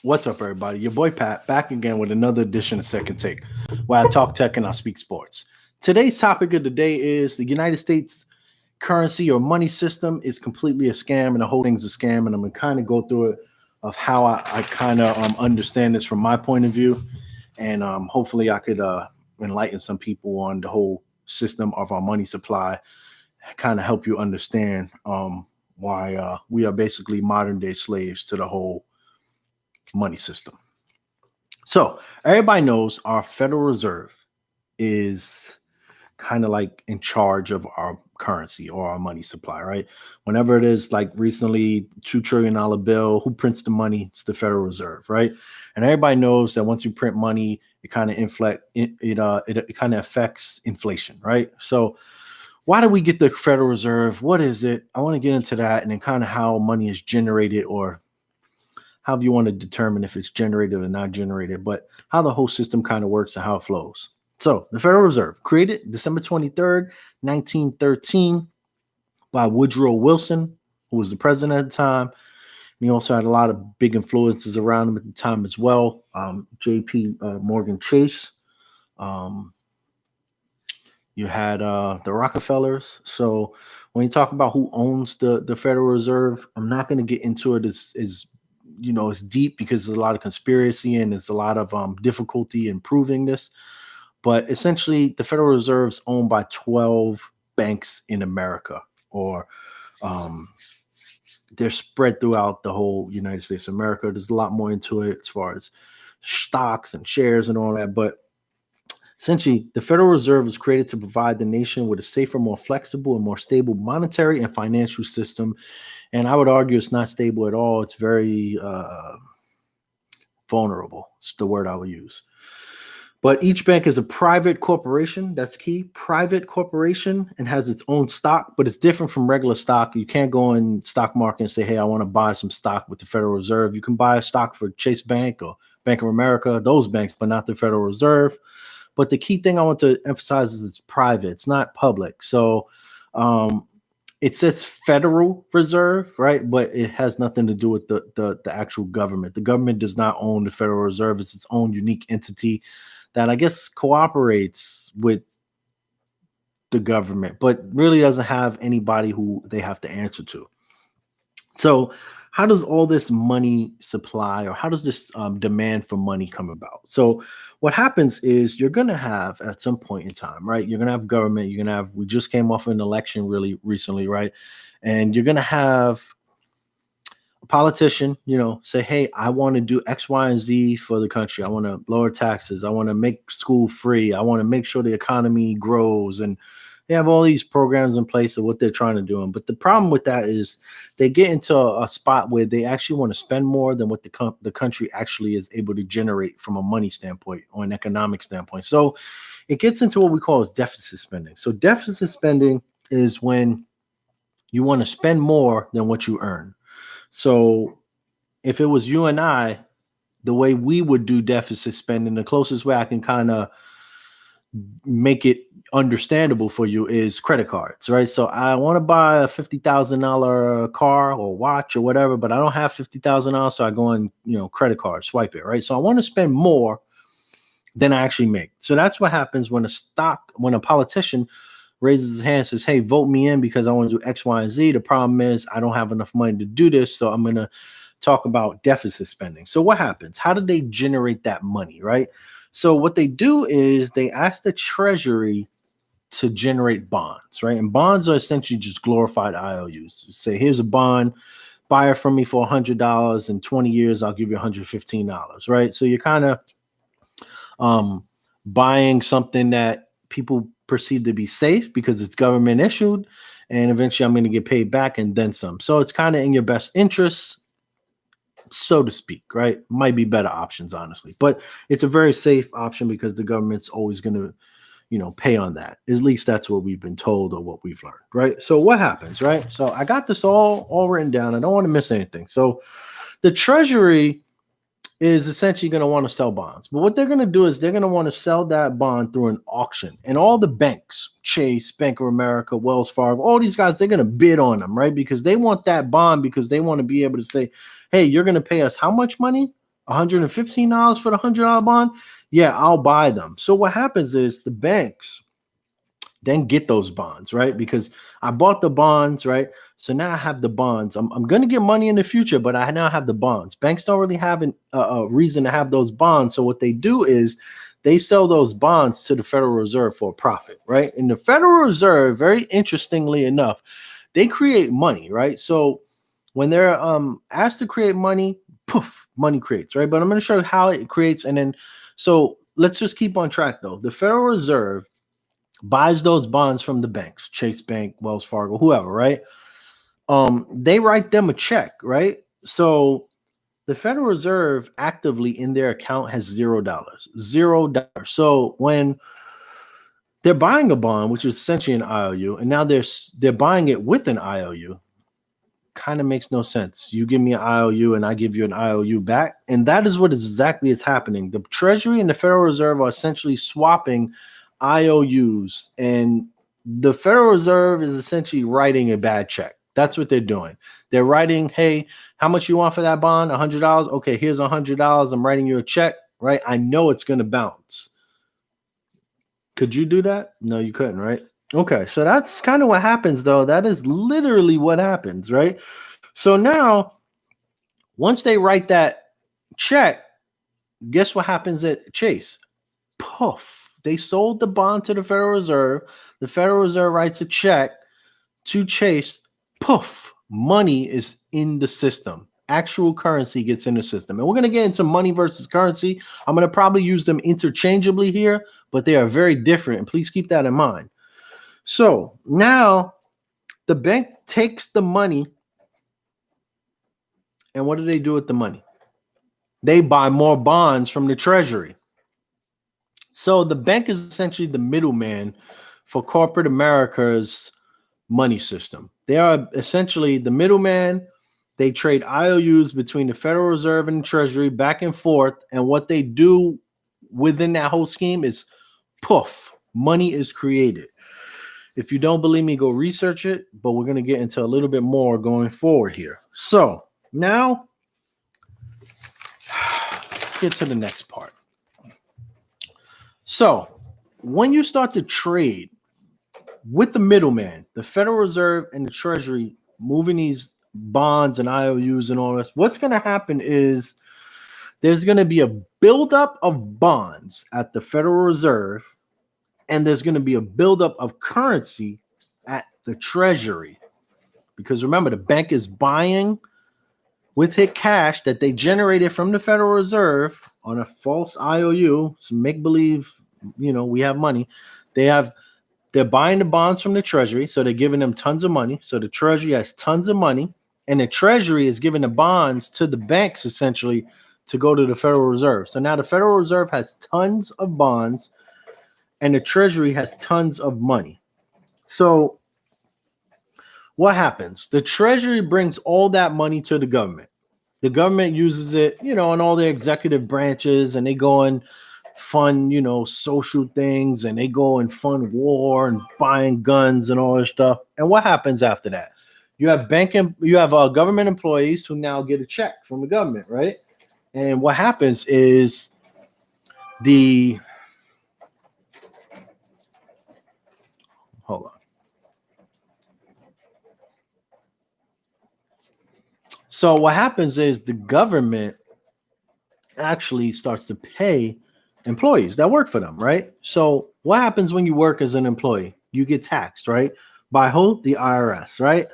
What's up, everybody? Your boy Pat back again with another edition of Second Take, where I talk tech and I speak sports. Today's topic of the day is the United States currency or money system is completely a scam, and the whole thing's a scam. And I'm gonna kind of go through it of how I kind of understand this from my point of view, and hopefully I could enlighten some people on the whole system of our money supply, kind of help you understand why we are basically modern day slaves to the whole money system. So everybody knows our Federal Reserve is kind of like in charge of our currency or our money supply, right? Whenever it is like recently $2 trillion bill, who prints the money? It's the Federal Reserve, right? And everybody knows that once you print money, it kind of it kind of affects inflation, right? So why do we get the Federal Reserve? What is it? I want to get into that and then kind of how money is generated or however you want to determine if it's generated or not generated, but how the whole system kind of works and how it flows. So, the Federal Reserve, created December 23rd, 1913, by Woodrow Wilson, who was the president at the time. And he also had a lot of big influences around him at the time as well. J.P. Morgan Chase. Um, you had the Rockefellers. So, when you talk about who owns the Federal Reserve, I'm not going to get into it as it's deep because there's a lot of conspiracy and there's a lot of difficulty in proving this. But essentially, the Federal Reserve is owned by 12 banks in America, or um, they're spread throughout the whole United States of America. There's a lot more into it as far as stocks and shares and all that. But essentially, the Federal Reserve was created to provide the nation with a safer, more flexible, and more stable monetary and financial system. And I would argue it's not stable at all. It's very vulnerable. It's the word I would use. But each bank is a private corporation. That's key. Private corporation and has its own stock, but it's different from regular stock. You can't go in stock market and say, hey, I want to buy some stock with the Federal Reserve. You can buy a stock for Chase Bank or Bank of America, those banks, but not the Federal Reserve. But the key thing I want to emphasize is it's private. It's not public. So um, it says Federal Reserve, right? But it has nothing to do with the actual government. The government does not own the Federal Reserve. It's its own unique entity that I guess cooperates with the government, but really doesn't have anybody who they have to answer to. So, how does all this money supply, or how does this demand for money come about? So, what happens is you're going to have at some point in time, right? You're going to have government. You're going to have. We just came off an election really recently, right? And you're going to have a politician, say, hey, I want to do X, Y, and Z for the country. I want to lower taxes. I want to make school free. I want to make sure the economy grows. And they have all these programs in place of what they're trying to do. But the problem with that is they get into a spot where they actually want to spend more than what the country actually is able to generate from a money standpoint or an economic standpoint. So it gets into what we call as deficit spending. So deficit spending is when you want to spend more than what you earn. So if it was you and I, the way we would do deficit spending, the closest way I can kind of make it understandable for you is credit cards, right? So I want to buy a $50,000 car or watch or whatever, but I don't have $50,000, so I go on, credit card, swipe it, right? So I want to spend more than I actually make. So that's what happens when a politician raises his hand and says, hey, vote me in because I want to do X, Y, and Z. The problem is I don't have enough money to do this. So I'm going to talk about deficit spending. So what happens? How do they generate that money, right? So what they do is they ask the Treasury to generate bonds, right? And bonds are essentially just glorified IOUs. Say, here's a bond, buy it from me for $100. In 20 years, I'll give you $115, right? So you're kind of buying something that people perceive to be safe because it's government issued, and eventually I'm going to get paid back and then some. So it's kind of in your best interest, so to speak, right? Might be better options, honestly, but it's a very safe option because the government's always going to, pay on that. At least that's what we've been told or what we've learned, right? So what happens, right? So I got this all written down. I don't want to miss anything. So the Treasury is essentially going to want to sell bonds. But what they're going to do is they're going to want to sell that bond through an auction. And all the banks, Chase, Bank of America, Wells Fargo, all these guys, they're going to bid on them, right? Because they want that bond because they want to be able to say, hey, you're going to pay us how much money? $115 for the $100 bond, yeah, I'll buy them. So what happens is the banks then get those bonds, right? Because I bought the bonds, right? So now I have the bonds. I'm going to get money in the future, but I now have the bonds. Banks don't really have a reason to have those bonds. So what they do is they sell those bonds to the Federal Reserve for a profit, right? And the Federal Reserve, very interestingly enough, they create money, right? So when they're asked to create money, poof, money creates, right? But I'm going to show you how it creates. And then, so let's just keep on track though. The Federal Reserve buys those bonds from the banks, Chase Bank, Wells Fargo, whoever, right? They write them a check, right? So the Federal Reserve actively in their account has $0. So when they're buying a bond, which is essentially an IOU, and now they're buying it with an IOU, kind of makes no sense. You give me an IOU and I give you an IOU back, and that is what exactly is happening. The Treasury and the Federal Reserve are essentially swapping IOUs, and the Federal Reserve is essentially writing a bad check. That's what they're doing. They're writing, hey, how much you want for that bond? $100. Okay, here's $100. I'm writing you a check, right? I know it's going to bounce. Could you do that? No, you couldn't, right? Okay, so that's kind of what happens, though. That is literally what happens, right? So now, once they write that check, guess what happens at Chase? Poof. They sold the bond to the Federal Reserve. The Federal Reserve writes a check to Chase. Poof. Money is in the system. Actual currency gets in the system. And we're going to get into money versus currency. I'm going to probably use them interchangeably here, but they are very different. And please keep that in mind. So now the bank takes the money. And what do they do with the money? They buy more bonds from the Treasury. So the bank is essentially the middleman for corporate America's money system. They are essentially the middleman. They trade IOUs between the Federal Reserve and the Treasury back and forth. And what they do within that whole scheme is poof, money is created. If you don't believe me, go research it. But we're going to get into a little bit more going forward here. So now let's get to the next part. So when you start to trade with the middleman, the Federal Reserve and the Treasury moving these bonds and IOUs and all this, what's going to happen is there's going to be a buildup of bonds at the Federal Reserve, and there's going to be a buildup of currency at the Treasury. Because remember, the bank is buying with it cash that they generated from the Federal Reserve on a false IOU, some make-believe, we have money. They're buying the bonds from the Treasury, so they're giving them tons of money. So the Treasury has tons of money, and the Treasury is giving the bonds to the banks essentially to go to the Federal Reserve. So now the Federal Reserve has tons of bonds, and the Treasury has tons of money. So what happens? The Treasury brings all that money to the government. The government uses it, on all their executive branches, and they go and fund, social things, and they go and fund war and buying guns and all this stuff. And what happens after that? You have government employees who now get a check from the government, right? And what happens is hold on. So what happens is the government actually starts to pay employees that work for them, right? So what happens when you work as an employee? You get taxed, right? By who? The IRS, right?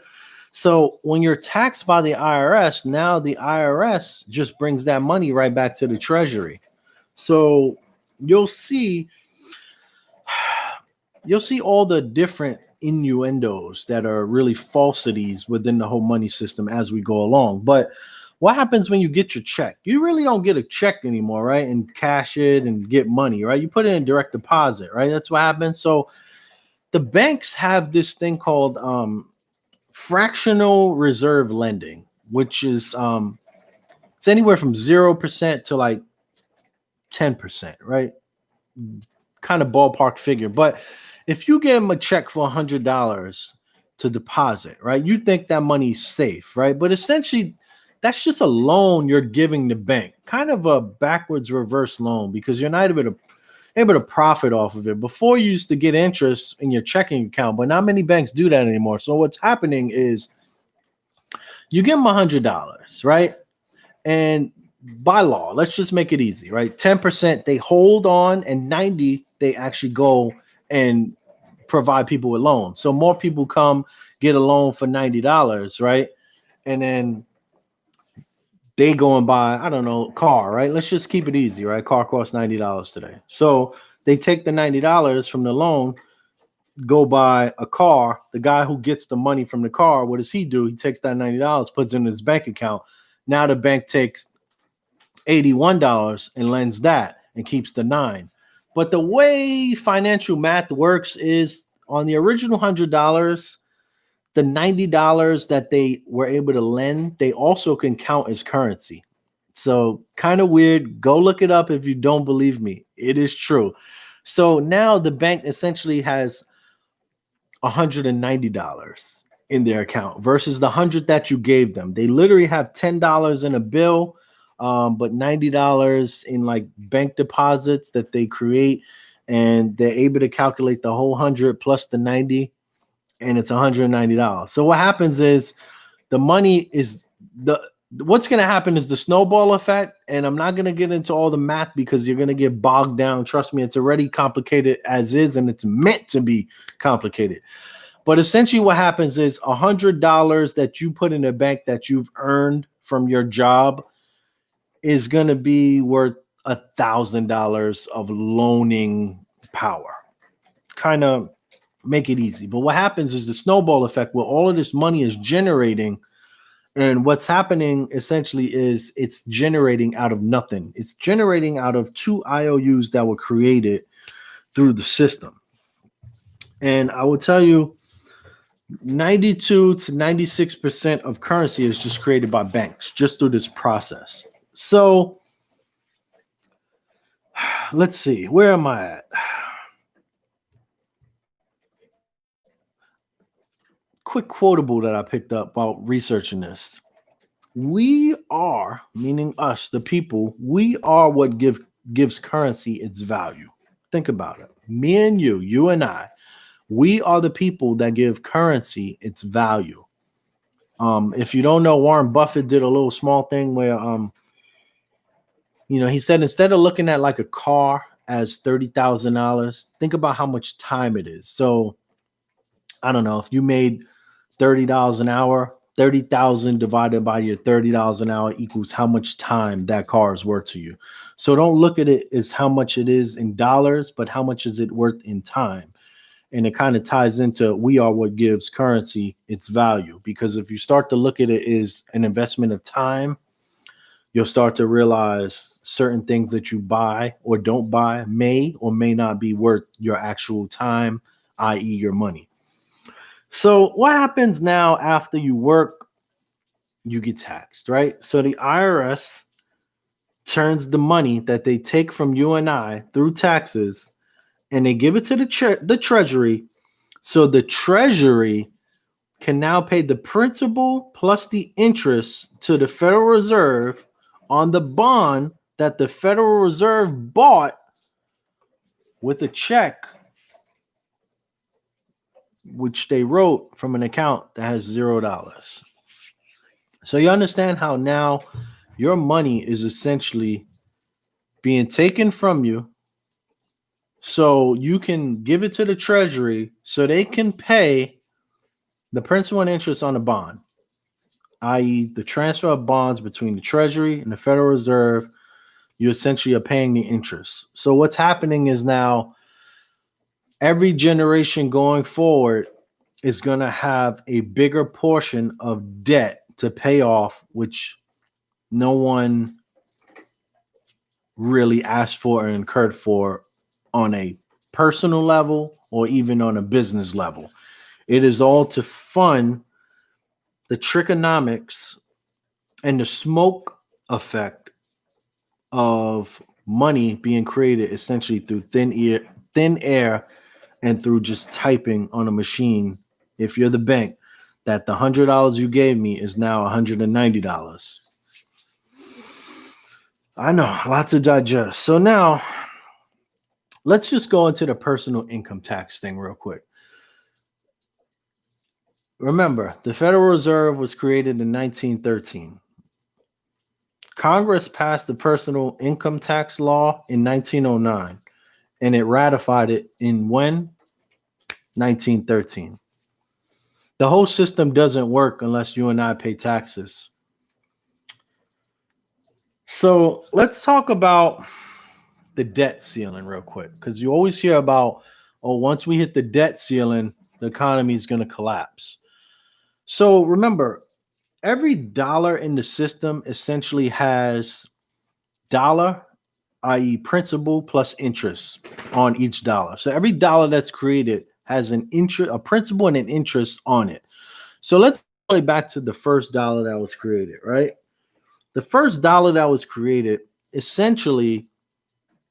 So when you're taxed by the IRS, now the IRS just brings that money right back to the Treasury. So you'll see all the different innuendos that are really falsities within the whole money system as we go along. But what happens when you get your check? You really don't get a check anymore, right? And cash it and get money, right? You put it in direct deposit, right? That's what happens. So the banks have this thing called fractional reserve lending, which is it's anywhere from 0% to like 10%, right? Kind of ballpark figure. But if you give them a check for $100 to deposit, right, you think that money's safe, right? But essentially, that's just a loan you're giving the bank, kind of a backwards reverse loan, because you're not able to profit off of it. Before, you used to get interest in your checking account, but not many banks do that anymore. So what's happening is you give them $100, right? And by law, let's just make it easy, right? 10% they hold on, and 90 they actually go and provide people with loans. So more people come get a loan for $90, right? And then they go and buy, I don't know, car, right? Let's just keep it easy, right? Car costs $90 today. So they take the $90 from the loan, go buy a car. The guy who gets the money from the car, what does he do? He takes that $90, puts it in his bank account. Now the bank takes $81 and lends that and keeps the 9. But the way financial math works is, on the original $100, the $90 that they were able to lend, they also can count as currency. So kind of weird. Go look it up if you don't believe me. It is true. So now the bank essentially has $190 in their account versus the 100 that you gave them. They literally have $10 in a bill, but $90 in like bank deposits that they create, and they're able to calculate the whole 100 plus the 90, and it's $190. So what happens is the money is what's going to happen is the snowball effect. And I'm not going to get into all the math because you're going to get bogged down. Trust me, it's already complicated as is, and it's meant to be complicated. But essentially what happens is $100 that you put in a bank that you've earned from your job is going to be worth $1,000 of loaning power. Kind of make it easy. But what happens is the snowball effect, where all of this money is generating, and what's happening essentially is it's generating out of nothing. It's generating out of 2 IOUs that were created through the system. And I will tell you, 92 to 96% of currency is just created by banks just through this process. So let's see, where am I at? Quick quotable that I picked up about researching this. We are, meaning us, the people, we are what gives currency its value. Think about it. Me and you and I, we are the people that give currency its value. If you don't know, Warren Buffett did a little small thing where, he said, instead of looking at like a car as $30,000, think about how much time it is. So I don't know, if you made $30 an hour, 30,000 divided by your $30 an hour equals how much time that car is worth to you. So don't look at it as how much it is in dollars, but how much is it worth in time. And it kind of ties into, we are what gives currency its value. Because if you start to look at it as an investment of time, you'll start to realize certain things that you buy or don't buy may or may not be worth your actual time, i.e. your money. So what happens now after you work? You get taxed, right? So the IRS turns the money that they take from you and I through taxes, and they give it to the Treasury. So the Treasury can now pay the principal plus the interest to the Federal Reserve on the bond that the Federal Reserve bought with a check which they wrote from an account that has $0. So you understand how now your money is essentially being taken from you, so you can give it to the Treasury so they can pay the principal and interest on the bond, i.e. the transfer of bonds between the Treasury and the Federal Reserve. You essentially are paying the interest. So what's happening is now every generation going forward is going to have a bigger portion of debt to pay off, which no one really asked for or incurred for on a personal level or even on a business level. It is all to fund the trigonomics and the smoke effect of money being created essentially through thin air and through just typing on a machine. If you're the bank, that the $100 you gave me is now $190. I know, lots to digest. So now let's just go into the personal income tax thing real quick. Remember, the Federal Reserve was created in 1913. Congress passed the personal income tax law in 1909, and it ratified it in when? 1913. The whole system doesn't work unless you and I pay taxes. So let's talk about the debt ceiling real quick, because you always hear about, oh, once we hit the debt ceiling, the economy is going to collapse. So remember, every dollar in the system essentially has dollar, i.e., principal plus interest on each dollar. So every dollar that's created has an interest, a principal, and an interest on it. So let's play back to the first dollar that was created, right? The first dollar that was created, essentially,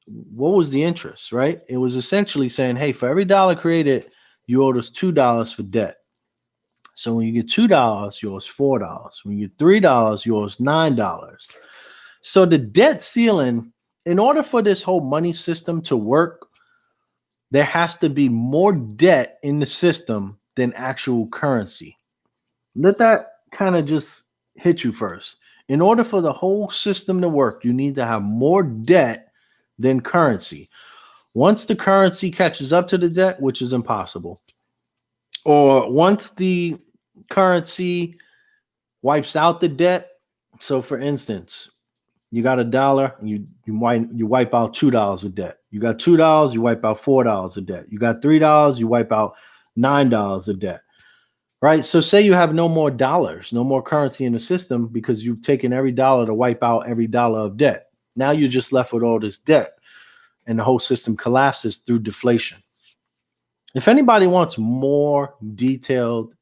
what was the interest, right? It was essentially saying, hey, for every dollar created, you owed us $2 for debt. So when you get $2, you owe us $4. When you get $3, you owe us $9. So the debt ceiling, in order for this whole money system to work, there has to be more debt in the system than actual currency. Let that kind of just hit you first. In order for the whole system to work, you need to have more debt than currency. Once the currency catches up to the debt, which is impossible, or once the currency wipes out the debt. So, for instance, you got $1, you wipe out $2 of debt. You got $2, you wipe out $4 of debt. You got $3, you wipe out $9 of debt. Right? So say you have no more dollars, no more currency in the system because you've taken every dollar to wipe out every dollar of debt. Now you're just left with all this debt and the whole system collapses through deflation. If anybody wants more detailed,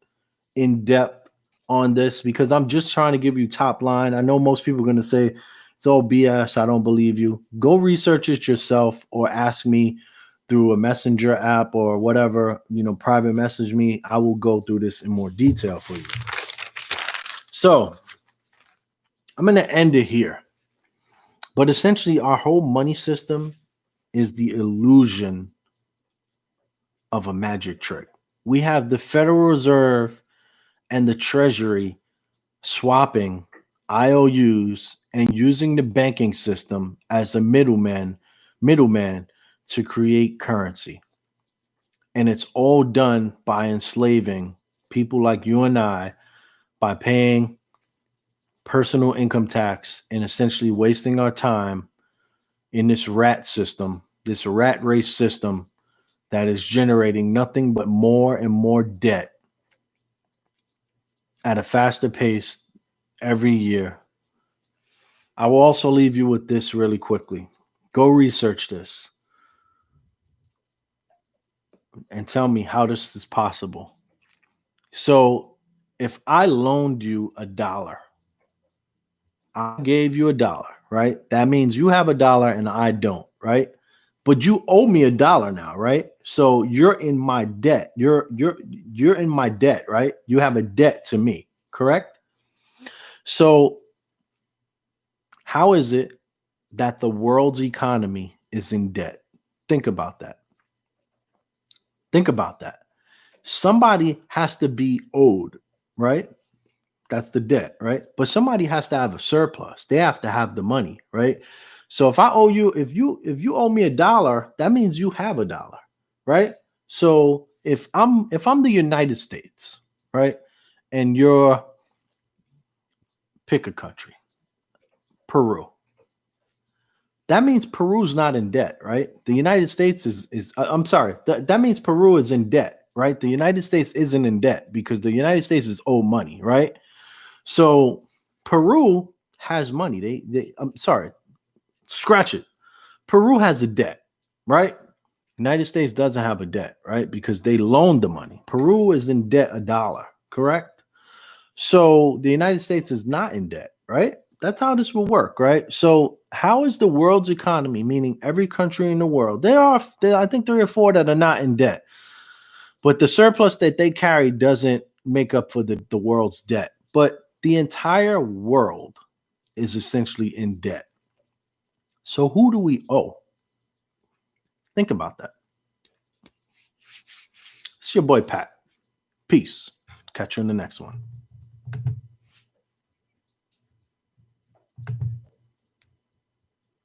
in-depth on this, because I'm just trying to give you top line. I know most people are going to say it's all BS. I don't believe you. Go research it yourself or ask me through a messenger app or whatever, private message me. I will go through this in more detail for you. So I'm going to end it here. But essentially, our whole money system is the illusion of a magic trick. We have the Federal Reserve and the Treasury swapping IOUs and using the banking system as a middleman to create currency. And it's all done by enslaving people like you and I by paying personal income tax and essentially wasting our time in this rat system, this rat race system that is generating nothing but more and more debt at a faster pace every year. I will also leave you with this really quickly. Go research this and tell me how this is possible. So if I loaned you $1, I gave you $1, right? That means you have $1 and I don't, right? But you owe me $1 now, right? So you're in my debt. You're in my debt, right? You have a debt to me, correct? So how is it that the world's economy is in debt? Think about that. Think about that. Somebody has to be owed, right? That's the debt, right? But somebody has to have a surplus. They have to have the money, right? So if I owe you, if you owe me $1, that means you have $1, right? So if I'm the United States, right, and you're, pick a country, Peru. That means Peru's not in debt, right? The United States is I'm sorry. That means Peru is in debt, right? The United States isn't in debt because the United States is owed money, right? So Peru has money. I'm sorry, scratch it. Peru has a debt, right? United States doesn't have a debt, right? Because they loaned the money. Peru is in debt $1, correct? So the United States is not in debt, right? That's how this will work, right? So how is the world's economy, meaning every country in the world? There are, I think, 3 or 4 that are not in debt, but the surplus that they carry doesn't make up for the world's debt. But the entire world is essentially in debt. So who do we owe? Think about that. It's your boy Pat. Peace. Catch you in the next one.